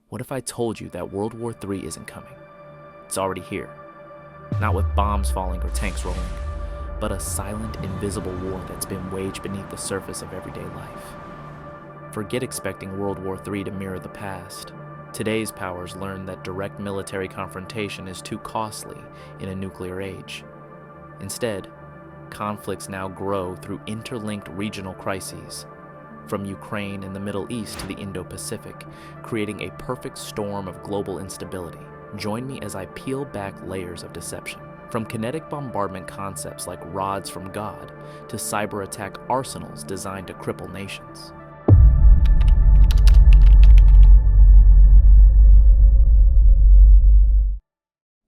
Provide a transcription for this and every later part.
What if I told you that World War III isn't coming? It's already here. Not with bombs falling or tanks rolling, but a silent, invisible war that's been waged beneath the surface of everyday life. Forget expecting World War III to mirror the past. Today's powers learn that direct military confrontation is too costly in a nuclear age. Instead, conflicts now grow through interlinked regional crises, from Ukraine and the Middle East to the Indo-Pacific, creating a perfect storm of global instability. Join me as I peel back layers of deception, from kinetic bombardment concepts like rods from God to cyber-attack arsenals designed to cripple nations.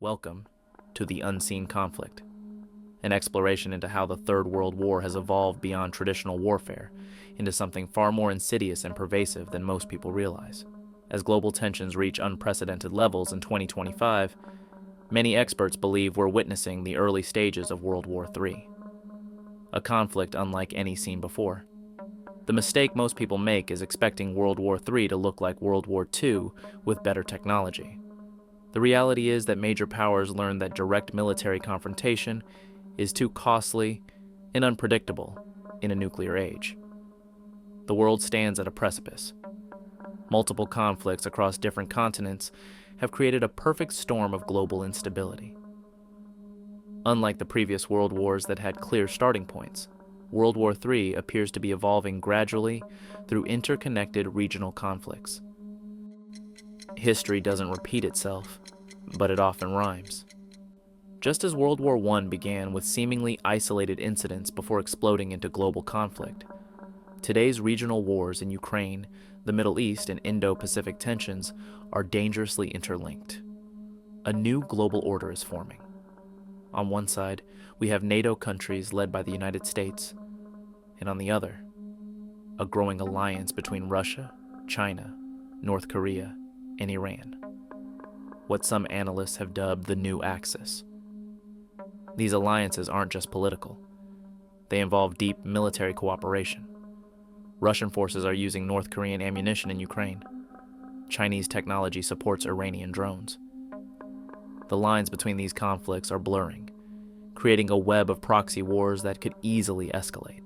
Welcome to The Unseen Conflict, an exploration into how the Third World War has evolved beyond traditional warfare into something far more insidious and pervasive than most people realize. As global tensions reach unprecedented levels in 2025, many experts believe we're witnessing the early stages of World War III, a conflict unlike any seen before. The mistake most people make is expecting World War III to look like World War II with better technology. The reality is that major powers learned that direct military confrontation is too costly and unpredictable in a nuclear age. The world stands at a precipice. Multiple conflicts across different continents have created a perfect storm of global instability. Unlike the previous world wars that had clear starting points, World War III appears to be evolving gradually through interconnected regional conflicts. History doesn't repeat itself, but it often rhymes. Just as World War I began with seemingly isolated incidents before exploding into global conflict, today's regional wars in Ukraine, the Middle East, and Indo-Pacific tensions are dangerously interlinked. A new global order is forming. On one side, we have NATO countries led by the United States, and on the other, a growing alliance between Russia, China, North Korea, and Iran, what some analysts have dubbed the New Axis. These alliances aren't just political. They involve deep military cooperation. Russian forces are using North Korean ammunition in Ukraine. Chinese technology supports Iranian drones. The lines between these conflicts are blurring, creating a web of proxy wars that could easily escalate.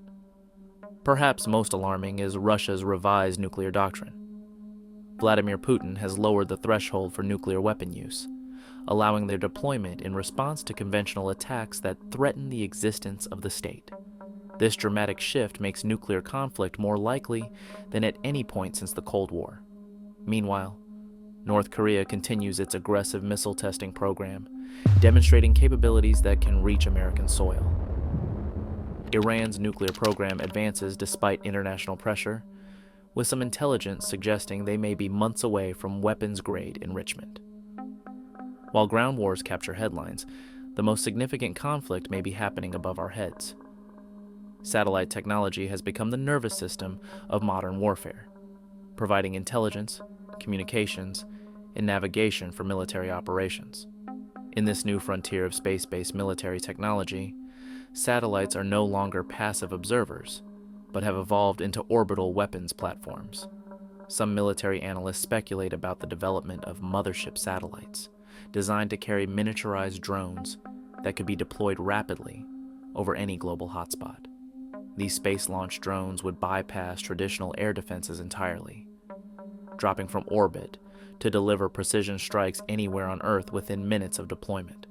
Perhaps most alarming is Russia's revised nuclear doctrine. Vladimir Putin has lowered the threshold for nuclear weapon use, allowing their deployment in response to conventional attacks that threaten the existence of the state. This dramatic shift makes nuclear conflict more likely than at any point since the Cold War. Meanwhile, North Korea continues its aggressive missile testing program, demonstrating capabilities that can reach American soil. Iran's nuclear program advances despite international pressure, with some intelligence suggesting they may be months away from weapons-grade enrichment. While ground wars capture headlines, the most significant conflict may be happening above our heads. Satellite technology has become the nervous system of modern warfare, providing intelligence, communications, and navigation for military operations. In this new frontier of space-based military technology, satellites are no longer passive observers, but have evolved into orbital weapons platforms. Some military analysts speculate about the development of mothership satellites, designed to carry miniaturized drones that could be deployed rapidly over any global hotspot. These space-launched drones would bypass traditional air defenses entirely, dropping from orbit to deliver precision strikes anywhere on Earth within minutes of deployment.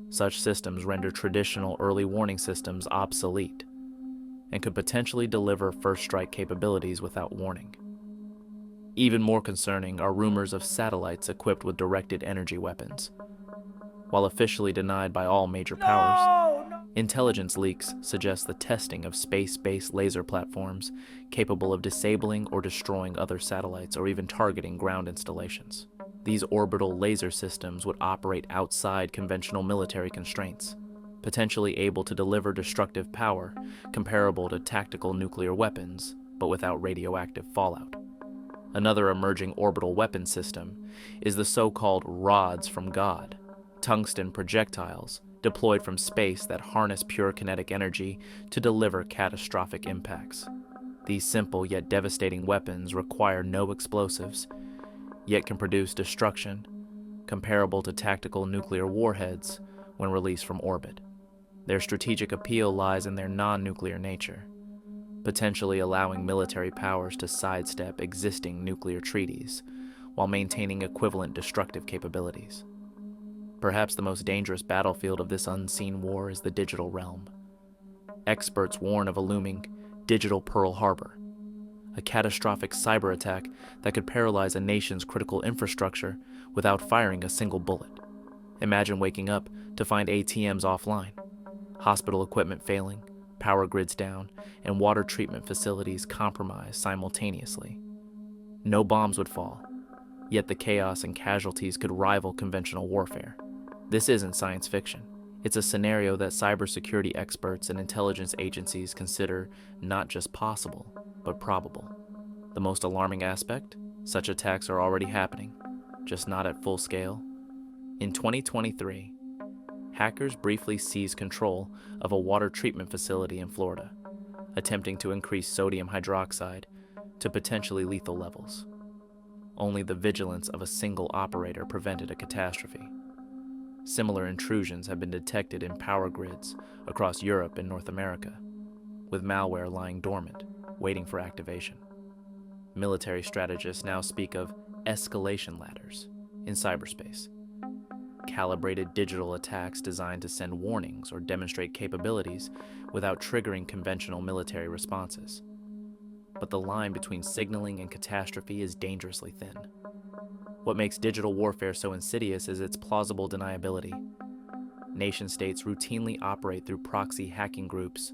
Such systems render traditional early warning systems obsolete and could potentially deliver first strike capabilities without warning. Even more concerning are rumors of satellites equipped with directed energy weapons. While officially denied by all major powers, intelligence leaks suggest the testing of space-based laser platforms capable of disabling or destroying other satellites or even targeting ground installations. These orbital laser systems would operate outside conventional military constraints, potentially able to deliver destructive power comparable to tactical nuclear weapons, but without radioactive fallout. Another emerging orbital weapon system is the so-called rods from God, tungsten projectiles deployed from space that harness pure kinetic energy to deliver catastrophic impacts. These simple yet devastating weapons require no explosives yet can produce destruction comparable to tactical nuclear warheads when released from orbit. Their strategic appeal lies in their non-nuclear nature, potentially allowing military powers to sidestep existing nuclear treaties while maintaining equivalent destructive capabilities. Perhaps the most dangerous battlefield of this unseen war is the digital realm. Experts warn of a looming digital Pearl Harbor, a catastrophic cyber attack that could paralyze a nation's critical infrastructure without firing a single bullet. Imagine waking up to find ATMs offline, hospital equipment failing, power grids down, and water treatment facilities compromised simultaneously. No bombs would fall, yet the chaos and casualties could rival conventional warfare. This isn't science fiction. It's a scenario that cybersecurity experts and intelligence agencies consider not just possible, but probable. The most alarming aspect? Such attacks are already happening, just not at full scale. In 2023, hackers briefly seized control of a water treatment facility in Florida, attempting to increase sodium hydroxide to potentially lethal levels. Only the vigilance of a single operator prevented a catastrophe. Similar intrusions have been detected in power grids across Europe and North America, with malware lying dormant, waiting for activation. Military strategists now speak of escalation ladders in cyberspace, calibrated digital attacks designed to send warnings or demonstrate capabilities without triggering conventional military responses. But the line between signaling and catastrophe is dangerously thin. What makes digital warfare so insidious is its plausible deniability. Nation-states routinely operate through proxy hacking groups,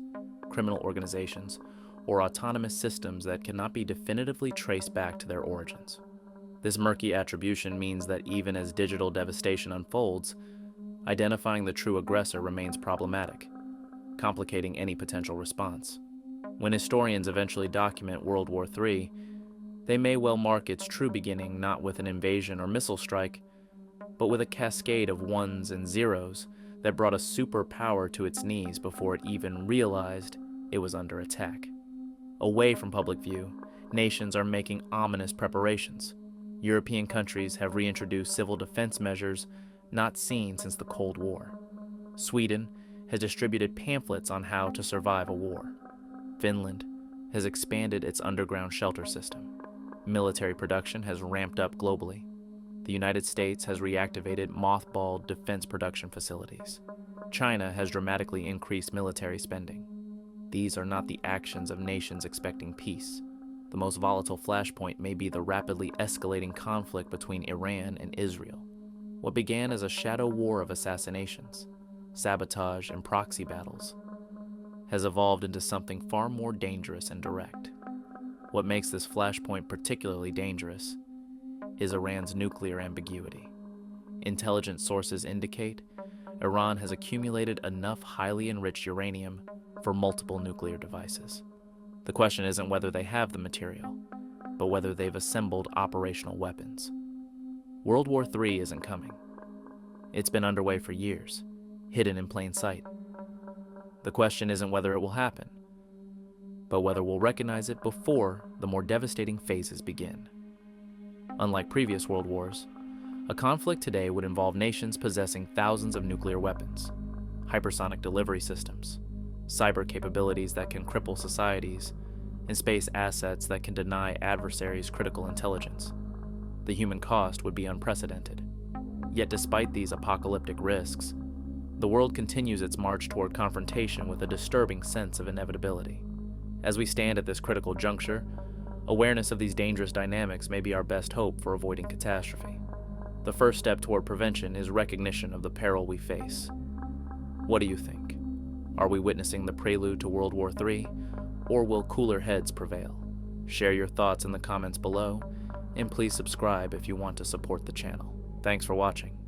criminal organizations, or autonomous systems that cannot be definitively traced back to their origins. This murky attribution means that even as digital devastation unfolds, identifying the true aggressor remains problematic, complicating any potential response. When historians eventually document World War III, they may well mark its true beginning not with an invasion or missile strike, but with a cascade of ones and zeros that brought a superpower to its knees before it even realized it was under attack. Away from public view, nations are making ominous preparations. European countries have reintroduced civil defense measures not seen since the Cold War. Sweden has distributed pamphlets on how to survive a war. Finland has expanded its underground shelter system. Military production has ramped up globally. The United States has reactivated mothballed defense production facilities. China has dramatically increased military spending. These are not the actions of nations expecting peace. The most volatile flashpoint may be the rapidly escalating conflict between Iran and Israel. What began as a shadow war of assassinations, sabotage, and proxy battles has evolved into something far more dangerous and direct. What makes this flashpoint particularly dangerous is Iran's nuclear ambiguity. Intelligence sources indicate Iran has accumulated enough highly enriched uranium for multiple nuclear devices. The question isn't whether they have the material, but whether they've assembled operational weapons. World War III isn't coming. It's been underway for years, hidden in plain sight. The question isn't whether it will happen, but whether we'll recognize it before the more devastating phases begin. Unlike previous world wars, a conflict today would involve nations possessing thousands of nuclear weapons, hypersonic delivery systems, cyber capabilities that can cripple societies, and space assets that can deny adversaries critical intelligence. The human cost would be unprecedented. Yet despite these apocalyptic risks, the world continues its march toward confrontation with a disturbing sense of inevitability. As we stand at this critical juncture, awareness of these dangerous dynamics may be our best hope for avoiding catastrophe. The first step toward prevention is recognition of the peril we face. What do you think? Are we witnessing the prelude to World War III, or will cooler heads prevail? Share your thoughts in the comments below, and please subscribe if you want to support the channel. Thanks for watching.